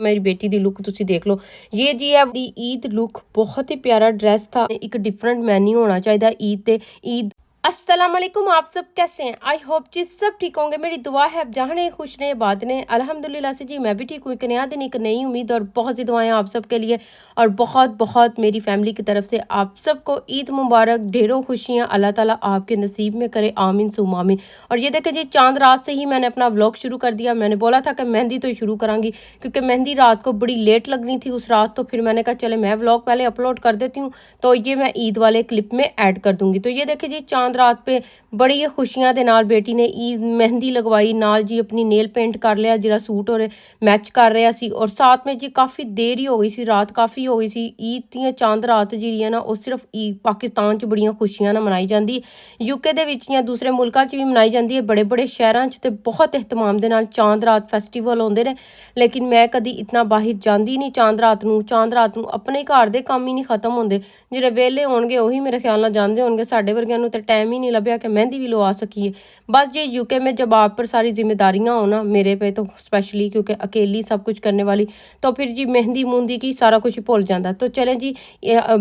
मेरी बेटी दी लुक तुसी देख लो। ये जी है ईद लुक, बहुत ही प्यारा ड्रेस था। एक डिफरेंट मेन्यू होना चाहिए ईद ते ईद। अस्सलाम वालेकुम, आप सब कैसे हैं? आई होप जी सब ठीक होंगे। मेरी दुआ है जहाँ ने खुश ने बात ने अल्हम्दुलिल्लाह से जी मैं भी ठीक हूँ। एक नया दिन, एक नई उम्मीद और बहुत सी दुआएं आप सब के लिए और बहुत बहुत मेरी फैमिली की तरफ से आप सबको ईद मुबारक, ढेरों खुशियाँ अल्लाह ताला आपके नसीब में करे, आमीन सुम आमीन। और ये देखें जी, चांद रात से ही मैंने अपना व्लॉग शुरू कर दिया। मैंने बोला था कि मेहंदी तो शुरू करांगी क्योंकि मेहंदी रात को बड़ी लेट लगनी थी उस रात, तो फिर मैंने कहा चले मैं व्लॉग पहले अपलोड कर देती हूँ, तो ये मैं ईद वाले क्लिप में ऐड कर दूंगी। तो ये देखें जी, चांद रात पे बड़ी ही खुशियां दे नाल बेटी ने ईद मेहंदी लगवाई, नाल जी अपनी नेल पेंट कर लिया जिहड़ा सूट और मैच कर रहा सी। और साथ में जी काफ़ी देर ही हो गई सी, रात काफ़ी हो गई सी। ईद दी चांद रात जी ना वो सिर्फ पाकिस्तान च बड़ियां खुशियां ना मनाई जाती, यूके दे विच या दूसरे मुल्कों च भी मनाई जाती है। बड़े बड़े शहरों च ते बहुत एहतमाम दे नाल चांद रात फैसटिवल होंदे ने, लेकिन मैं कदी इतना बाहर जाती नहीं चांद रात नूं। चांद रात नूं अपने घर दे काम ही नहीं खत्म होंदे, जिहड़े वेले होणगे ਉਹੀ मेरे ख्याल नाल जांदे होणगे। साडे वर्गियां नूं ते टाइम ही नहीं लभ्या कि मेहंदी भी लवा सकीए। बस जी यूके में जब आप पर सारी जिम्मेदारियां हो ना, मेरे पे तो स्पेशली क्योंकि अकेली सब कुछ करने वाली, तो फिर जी मेहंदी मूंदी की सारा कुछ ही भूल जाता। तो चले जी,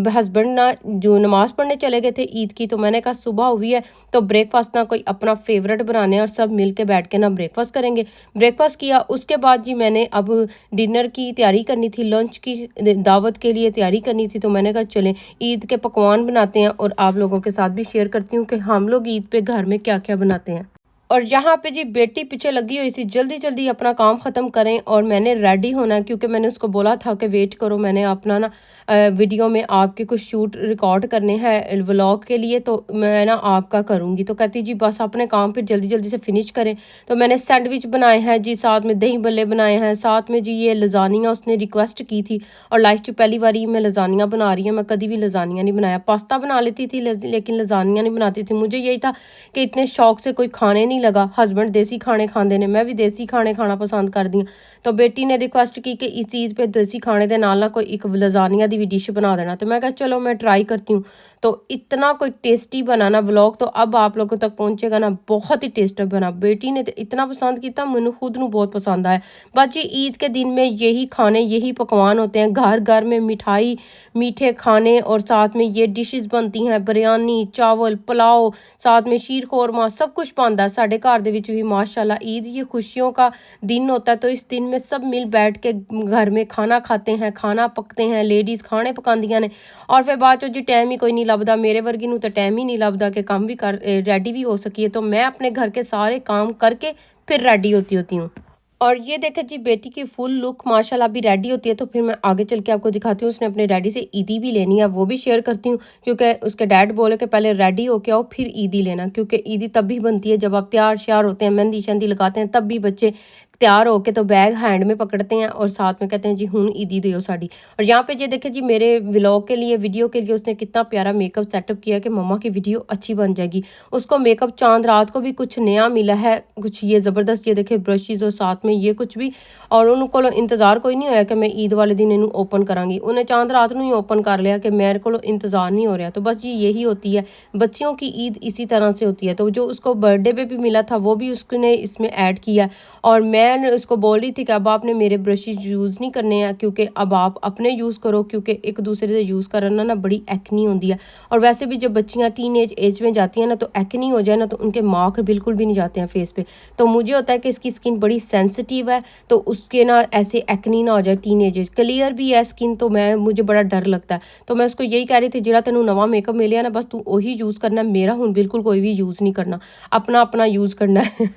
हस्बैंड ना जो नमाज पढ़ने चले गए थे ईद की, तो मैंने कहा सुबह हुई है तो ब्रेकफास्ट ना कोई अपना फेवरेट बनाने और सब मिल के बैठ के ना ब्रेकफास्ट करेंगे। ब्रेकफास्ट किया, उसके बाद जी मैंने अब डिनर की तैयारी करनी थी, लंच की दावत के लिए तैयारी करनी थी। तो मैंने कहा चलें ईद के पकवान बनाते हैं और आप लोगों के साथ भी शेयर करती हूँ कि हम लोग ईद पे घर में क्या क्या बनाते हैं। और यहाँ पे जी बेटी पीछे लगी हुई थी, जल्दी जल्दी अपना काम ख़त्म करें और मैंने रेडी होना है क्योंकि मैंने उसको बोला था कि वेट करो, मैंने अपना ना वीडियो में आपके कुछ शूट रिकॉर्ड करने हैं व्लॉग के लिए, तो मैं ना आपका करूँगी। तो कहती जी बस अपने काम फिर जल्दी जल्दी से फिनिश करें। तो मैंने सैंडविच बनाए हैं जी, साथ में दही बल्ले बनाए हैं, साथ में जी ये लजानिया उसने रिक्वेस्ट की थी और लाइफ च पहली बारी मैं लजानिया बना रही हूँ। मैं कभी भी लजानिया नहीं बनाया, पास्ता बना लेती थी लेकिन लजानिया नहीं बनाती थी। मुझे यही था कि इतने शौक से कोई खाने नहीं लगा। हस्बैंड देसी खाने खाते ने, मैं भी देसी खाने खाना पसंद करती हूँ। तो बेटी ने रिक्वेस्ट की कि इस चीज़ पे देसी खाने के नाल ना कोई एक लजानिया की भी डिश बना देना। तो मैं कहा चलो मैं ट्राई करती हूँ। तो इतना कोई टेस्टी बना ना व्लॉग, तो अब आप लोगों तक पहुँचेगा ना, बहुत ही टेस्टी बना। बेटी ने तो इतना पसंद किया, मैंने खुद नू बहुत पसंद आया। बस जी ईद के दिन में यही खाने यही पकवान होते हैं, घर घर में मिठाई मीठे खाने और साथ में ये डिशेस बनती हैं, बिरयानी चावल पुलाव, साथ में शीर खोरमा सब कुछ बनता है साढ़े घर दे विच भी माशाल्लाह। ईद ये खुशियों का दिन होता है, तो इस दिन में सब मिल बैठ के घर में खाना खाते हैं, खाना पकते हैं, लेडीज़ खाने पकांदियां ने। और फिर बाद चो जी टाइम ही कोई नहीं लभदा, मेरे वर्गी नूं तो टाइम ही नहीं लभदा कि काम भी कर रेडी भी हो सकिए। तो मैं अपने घर के सारे काम करके फिर रेडी होती हूँ। और ये देखें जी बेटी की फुल लुक माशाल्लाह भी रेडी होती है, तो फिर मैं आगे चल के आपको दिखाती हूँ। उसने अपने डैडी से ईदी भी लेनी है, वो भी शेयर करती हूँ क्योंकि उसके डैड बोले कि पहले रेडी होके आओ फिर ईदी लेना, क्योंकि ईदी तब भी बनती है जब आप तैयार श्यार होते हैं, मेहंदी शहंदी लगाते हैं, तब भी बच्चे तैयार होके तो बैग हैंड में पकड़ते हैं और साथ में कहते हैं जी हुन ईदी दो साड़ी। और यहाँ पे जी देखें जी मेरे व्लॉग के लिए वीडियो के लिए उसने कितना प्यारा मेकअप सेटअप किया कि मम्मा की वीडियो अच्छी बन जाएगी। उसको मेकअप चांद रात को भी कुछ नया मिला है, कुछ ये ज़बरदस्त, ये देखे ब्रशेज़ और साथ में ये कुछ भी। और उनको इंतज़ार कोई नहीं होया कि मैं ईद वाले दिन इन्हू ओपन करांगी, उन्हें चांद रात ਨੂੰ ही ओपन कर लिया कि मेरे को इंतज़ार नहीं हो रहा। तो बस जी यही होती है, बच्चियों की ईद इसी तरह से होती है। तो जो उसको बर्थडे पे भी मिला था वो भी उसने इसमें ऐड किया। और मैं उसको बोल रही थी कि अब आपने मेरे ब्रशेज यूज़ नहीं करने हैं क्योंकि अब आप अपने यूज़ करो, क्योंकि एक दूसरे से यूज़ करना ना बड़ी एक्नी होती है। और वैसे भी जब बच्चियाँ टीन एज में जाती हैं ना, तो एक्नी हो जाए ना तो उनके मार्क बिल्कुल भी नहीं जाते हैं फेस पे। तो मुझे होता है कि इसकी स्किन बड़ी सेंसिटिव है, तो उसके ना ऐसे एक्नी ना हो जाए, टीनेज क्लियर भी है स्किन, तो मुझे बड़ा डर लगता है। तो मैं उसको यही कह रही थी जिहड़ा तेनू नवा मेकअप मिले ना बस तू वही यूज़ करना, मेरा हुण बिल्कुल कोई भी यूज़ नहीं करना, अपना अपना यूज़ करना है।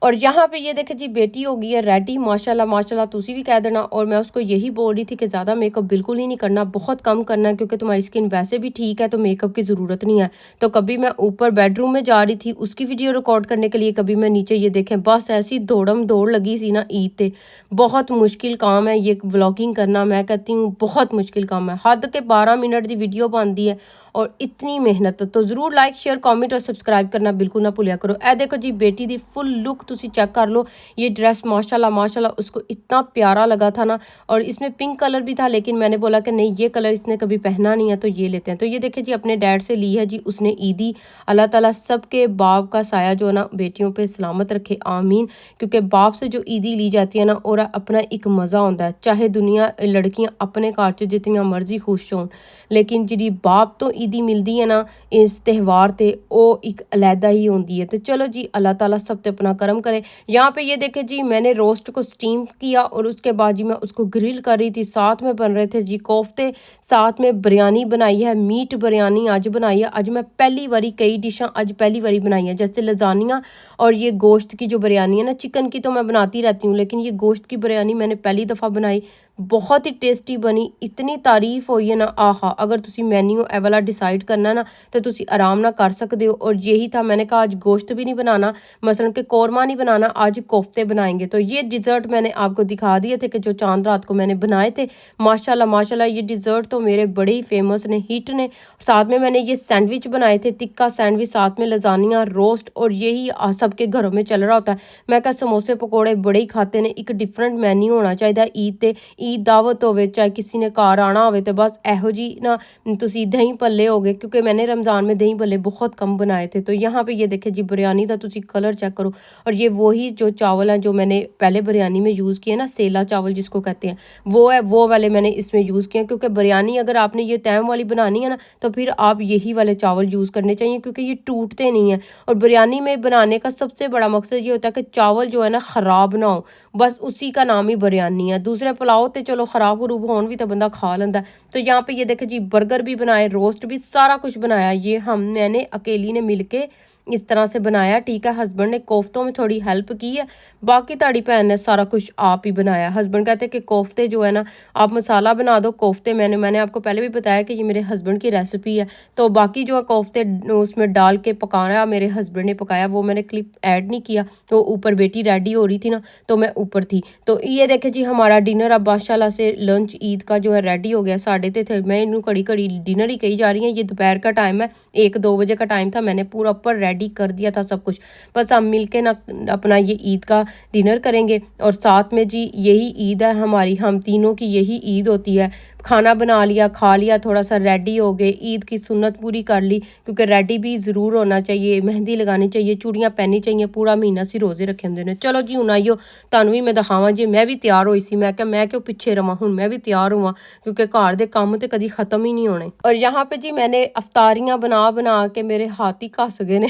और यहाँ पे ये देखें जी बेटी हो गई है रेडी माशाल्लाह माशाल्लाह, तुसी भी कह देना। और मैं उसको यही बोल रही थी कि ज़्यादा मेकअप बिल्कुल ही नहीं करना, बहुत कम करना है क्योंकि तुम्हारी स्किन वैसे भी ठीक है, तो मेकअप की ज़रूरत नहीं है। तो कभी मैं ऊपर बेडरूम में जा रही थी उसकी वीडियो रिकॉर्ड करने के लिए, कभी मैं नीचे, ये देखें बस ऐसी दौड़म दौड़ लगी सी ना ईद पे। बहुत मुश्किल काम है ये व्लॉगिंग करना, मैं कहती हूँ बहुत मुश्किल काम है। हद के 12 मिनट की वीडियो बनती है और इतनी मेहनत, तो ज़रूर लाइक शेयर कॉमेंट और सब्सक्राइब करना बिल्कुल ना भुलिया करो। ए देखो जी बेटी की फुल लुक तुसी चेक कर लो, ये ड्रेस माशाल्लाह माशाल्लाह उसको इतना प्यारा लगा था ना। और इसमें पिंक कलर भी था, लेकिन मैंने बोला कि नहीं ये कलर इसने कभी पहना नहीं है तो ये लेते हैं। तो ये देखिए जी अपने डैड से ली है जी उसने ईदी। अल्लाह ताला सबके बाप का साया जो है ना बेटियों पे सलामत रखे, आमीन। क्योंकि बाप से जो ईदी ली जाती है ना और अपना एक मज़ा होता है, चाहे दुनिया लड़कियां अपने घर च जितनी मर्जी खुश हों, लेकिन जी बाप तो ईदी मिलती है ना इस त्यौहार ते वो एक अलहदा ही होती है। तो चलो जी अल्लाह ताला सब ते अपना करम करे। यहाँ पे ये देखे जी मैंने रोस्ट को स्टीम किया और उसके बाद जी मैं उसको ग्रिल कर रही थी, साथ में बन रहे थे जी कोफ्ते, साथ में बिरयानी बनाई है, मीट बिरयानी आज बनाई है। आज मैं पहली बारी कई डिशा आज पहली बारी बनाई है, जैसे लजानिया और ये गोश्त की जो बिरयानी है ना, चिकन की तो मैं बनाती रहती हूँ लेकिन ये गोश्त की बिरयानी मैंने पहली दफ़ा बनाई, बहुत ही टेस्टी बनी, इतनी तारीफ हुई है ना। आहा, अगर तुसी मेन्यू ए वाला डिसाइड करना ना तो तुसी आराम ना कर सकते हो। और यही था, मैंने कहा आज गोश्त भी नहीं बनाना, मसलन के कौरमा नहीं बनाना, आज कोफ्ते बनाएंगे। तो ये डिज़र्ट मैंने आपको दिखा दिए थे कि जो चांद रात को मैंने बनाए थे। माशाल्लाह माशाल्लाह ये डिज़र्ट तो मेरे बड़े ही फेमस ने, हिट ने। साथ में मैंने ये सैंडविच बनाए थे, तिक्का सैंडविच, साथ में लजानिया, रोस्ट, और यही सबके घरों में चल रहा होता है। मैं कहा समोसे पकौड़े बड़े ही खाते ने, एक डिफरेंट मैन्यू होना चाहिए ईद ते। ईद दावत होवे, चाहे किसी ने घर आना होवे, तो बस एहो जी ना तुसी दही भल्ले हो गए, क्योंकि मैंने रमज़ान में दही भल्ले बहुत कम बनाए थे। तो यहाँ पे ये देखे जी बिरयानी का तुसी कलर चेक करो। और ये वही जो चावल हैं जो मैंने पहले बिरयानी में यूज़ किए ना, सेला चावल जिसको कहते हैं, वो है, वो वाले मैंने इसमें यूज़ किए। क्योंकि बिरयानी अगर आपने ये तैम वाली बनानी है ना तो फिर आप यही वाले चावल यूज़ करने चाहिए, क्योंकि ये टूटते नहीं हैं। और बिरयानी में बनाने का सबसे बड़ा मकसद ये होता है कि चावल जो है ना ख़राब ना हो, बस उसी का नाम ही बिरयानी है। दूसरे पुलाव तो चलो खराब खरूब होन भी तो बंदा खा लेंदा। तो यहाँ पे ये देखे जी बर्गर भी बनाए, रोस्ट भी, सारा कुछ बनाया। ये मैंने अकेली ने मिलके इस तरह से बनाया, ठीक है। हस्बैंड ने कोफ्तों में थोड़ी हेल्प की है, बाकी ताड़ी भैन ने सारा कुछ आप ही बनाया। हस्बैंड कहते हैं कि कोफ्ते जो है ना आप मसाला बना दो। कोफ्ते मैंने आपको पहले भी बताया कि ये मेरे हस्बैंड की रेसिपी है। तो बाकी जो है कोफ्ते उसमें डाल के पकाना मेरे हस्बैंड ने पकाया, वो मैंने क्लिप ऐड नहीं किया। तो ऊपर बेटी रेडी हो रही थी ना तो मैं ऊपर थी। तो ये देखे जी हमारा डिनर अब माशाल्लाह से लंच ईद का जो है रेडी हो गया। 3:30 थे, मैं इन्हू कड़ी कड़ी डिनर ही कही जा रही है, ये दोपहर का टाइम है, 1-2 बजे का टाइम था। मैंने पूरा ऊपर रेडी कर दिया था सब कुछ, बस हम मिलके ना अपना ये ईद का डिनर करेंगे। और साथ में जी यही ईद है हमारी, हम तीनों की यही ईद होती है। खाना बना लिया, खा लिया, थोड़ा सा रेडी हो गए, ईद की सुन्नत पूरी कर ली, क्योंकि रेडी भी ज़रूर होना चाहिए, मेहंदी लगानी चाहिए, चूड़ियाँ पहननी चाहिए, पूरा महीना सी रोज़े रखे होंगे ने। चलो जी हुण आइयो तुहानू भी मैं दिखावां जी, मैं भी तैयार हुई सी, मैं क्या मैं क्यों पीछे रवां, हुण मैं भी तैयार हुआ, क्योंकि घर दे काम ते कदी खत्म ही नहीं होने। और यहाँ पे जी मैंने अफ्तारियां बना के मेरे हाथ ही घस गए ने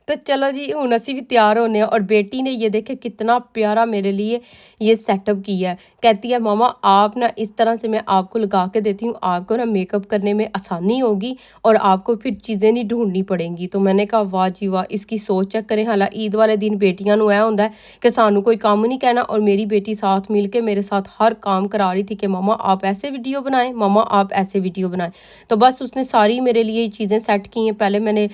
तो चलो जी हुण असी भी तैयार होने। और बेटी ने ये देखे कितना प्यारा मेरे लिए ये सेटअप किया है, कहती है मामा आप ना इस तरह से मैं आपको लगा के देती हूँ, आपको ना मेकअप करने में आसानी होगी और आपको फिर चीज़ें नहीं ढूंढनी पड़ेंगी। तो मैंने कहा वाह जी वाह, इसकी सोच चेक करें। हालांकि ईद वाले दिन बेटियां नूं ऐ हुंदा है कि सानू कोई काम नहीं कहना, और मेरी बेटी साथ मिल के मेरे साथ हर काम करा रही थी कि मामा आप ऐसे वीडियो बनाएं, मामा आप ऐसे वीडियो बनाएं। तो बस उसने सारी मेरे लिए चीज़ें सेट की हैं। पहले मैंने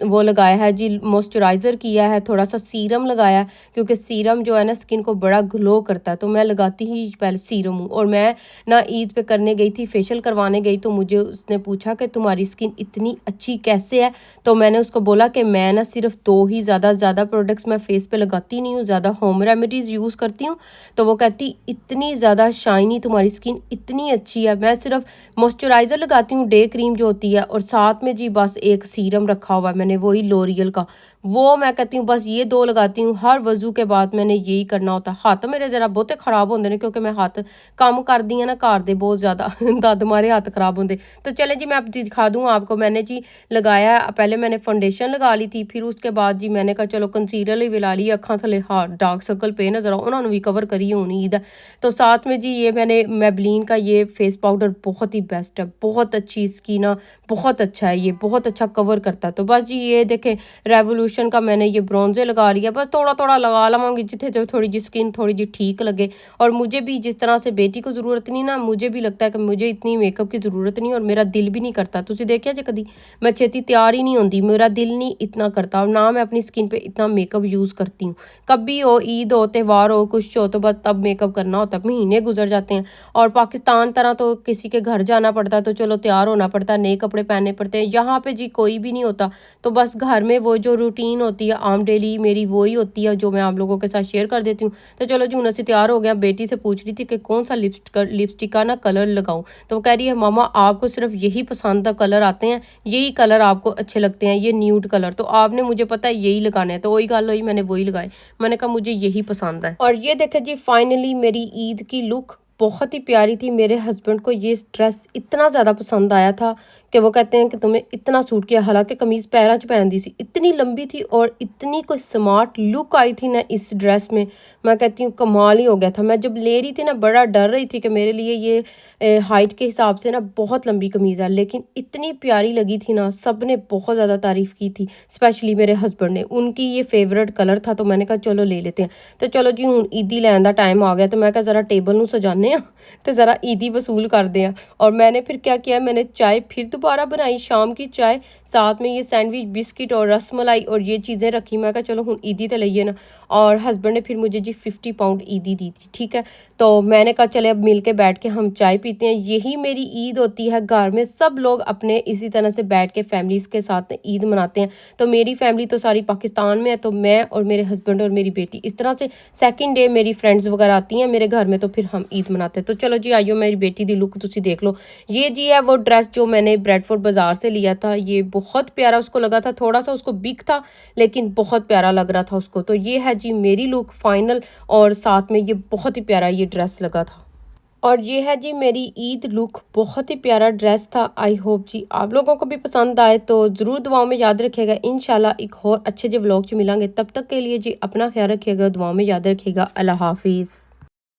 वो लगाया है जी, मॉइस्चराइज़र किया है, थोड़ा सा सीरम लगाया, क्योंकि सीरम जो है ना स्किन को बड़ा ग्लो करता है, तो मैं लगाती ही पहले सीरम हूँ। और मैं ना ईद पे करने गई थी, फेशियल करवाने गई, तो मुझे उसने पूछा कि तुम्हारी स्किन इतनी अच्छी कैसे है। तो मैंने उसको बोला कि मैं ना सिर्फ 2 ही ज़्यादा प्रोडक्ट्स मैं फेस पे लगाती नहीं हूँ, ज़्यादा होम रेमेडीज़ यूज़ करती हूँ। तो वो कहती इतनी ज़्यादा शाइनी तुम्हारी स्किन इतनी अच्छी है, मैं सिर्फ मॉइस्चराइज़र लगाती हूँ, डे क्रीम जो होती है, और साथ में जी बस एक सीरम रखा हुआ है मैंने, वही लोरियल का, वो मैं कहती हूँ बस ये 2 लगाती हूँ। हर वजू के बाद मैंने यही करना होता है। हाथ मेरे जरा बहुते खराब होंगे ने, क्योंकि मैं हाथ काम करती हूँ ना घर दे बहुत ज़्यादा दद मारे हाथ खराब होंगे। तो चले जी मैं अब दिखा दूँ आपको। मैंने जी लगाया, पहले मैंने फाउंडेशन लगा ली थी, फिर उसके बाद जी मैंने कहा चलो कंसीलर ही ला ली, अखा थले हाँ डार्क सर्कल पे नजर उन्होंने भी कवर करी होनी ईद। तो साथ में जी ये मैंने मैबलिन का ये फेस पाउडर बहुत ही बेस्ट है, बहुत अच्छी इसकी ना, बहुत अच्छा है, ये बहुत अच्छा कवर करता है। तो बस जी ये देखें रेवोल्यूशन का मैंने ये ब्रॉन्जर लगा लिया, बस थोड़ा थोड़ा लगा लवांगी जिथे जो थोड़ी जी स्किन थोड़ी जी ठीक लगे। और मुझे भी जिस तरह से बेटी को ज़रूरत नहीं ना, मुझे भी लगता है कि मुझे इतनी मेकअप की ज़रूरत नहीं, और मेरा दिल भी नहीं करता। तुझे देखिए जी कभी मैं छेती तैयार ही नहीं होती, मेरा दिल नहीं इतना करता, और ना मैं अपनी स्किन पे इतना मेकअप यूज़ करती हूँ। कभी हो ईद हो, त्यौहार हो, कुछ हो, तो बस तब मेकअप करना होता है, महीने गुजर जाते हैं। और पाकिस्तान तरह तो किसी के घर जाना पड़ता है, तो चलो तैयार होना पड़ता है, नए कपड़े पहनने पड़ते हैं। यहाँ पे जी कोई भी नहीं होता, तो बस घर में वो जो रूटीन रूटीन होती है आम डेली मेरी वही होती है जो मैं आप लोगों के साथ शेयर कर देती हूँ। तो चलो जी, हूँ ਅਸੀਂ तैयार हो गया। बेटी से पूछ रही थी कि कौन सा लिपस्टिक का ना कलर लगाऊं, तो वो कह रही है मामा आपको सिर्फ यही पसंद का कलर आते हैं, यही कलर आपको अच्छे लगते हैं, ये न्यूड कलर, तो आपने मुझे पता है यही लगाने हैं। तो वही गल हुई, मैंने वही लगाए। मैंने कहा मुझे यही पसंद है। और ये देखे जी, फाइनली मेरी ईद की लुक बहुत ही प्यारी थी। मेरे हस्बैंड को ये ड्रेस इतना ज़्यादा पसंद आया था कि वो कहते हैं कि तुम्हें इतना सूट किया। हालांकि कमीज़ पैरों च पहन दी सी, इतनी लंबी थी और इतनी कोई स्मार्ट लुक आई थी ना इस ड्रेस में, मैं कहती हूँ कमाल ही हो गया था। मैं जब ले रही थी ना बड़ा डर रही थी कि मेरे लिए ये हाइट के हिसाब से ना बहुत लंबी कमीज़ है, लेकिन इतनी प्यारी लगी थी ना, सब ने बहुत ज़्यादा तारीफ़ की थी। स्पेशली मेरे हस्बैंड ने, उनकी ये फेवरेट कलर था, तो मैंने कहा चलो ले लेते हैं। तो चलो जी, हूँ ईदी लैन का टाइम आ गया, तो मैं कहा ज़रा टेबल नूं सजाने तो ज़रा ईदी वसूल करते हैं। और मैंने फिर क्या किया, मैंने चाय फिर दोबारा बनाई, शाम की चाय, साथ में ये सैंडविच, बिस्किट और रसमलाई और ये चीज़ें रखी। मैं कहा चलो हूँ ईदी तो लईए ना। और हस्बैंड ने फिर मुझे जी 50 पाउंड ईदी दी थी, ठीक है। तो मैंने कहा चले अब मिल के बैठ के हम चाय पीते हैं। यही मेरी ईद होती है, घर में सब लोग अपने इसी तरह से बैठ के फैमिलीज़ के साथ ईद मनाते हैं। तो मेरी फैमिली तो सारी पाकिस्तान में है, तो मैं और मेरे हस्बैंड और मेरी बेटी इस तरह से सेकंड डे मेरी फ्रेंड्स वगैरह आती हैं मेरे घर में, तो फिर हम ईद मनाते हैं। तो चलो जी आइयो, मेरी बेटी दी लुक तुसी देख लो। ये जी है वो ड्रेस जो मैंने ब्रेडफोर्ड बाजार से लिया था। ये बहुत प्यारा उसको लगा था, थोड़ा सा उसको बिग था लेकिन बहुत प्यारा लग रहा था उसको। तो ये है जी मेरी लुक फाइनल, और साथ में ये बहुत ही प्यारा ये ड्रेस लगा था। और ये है जी मेरी ईद लुक, बहुत ही प्यारा ड्रेस था। आई होप जी आप लोगों को भी पसंद आए, तो ज़रूर दुआओं में याद रखिएगा। इंशाल्लाह एक और अच्छे जो व्लॉग च मिलेंगे, तब तक के लिए जी अपना ख्याल रखिएगा, दुआओं में याद रखिएगा। अल्लाह हाफिज़।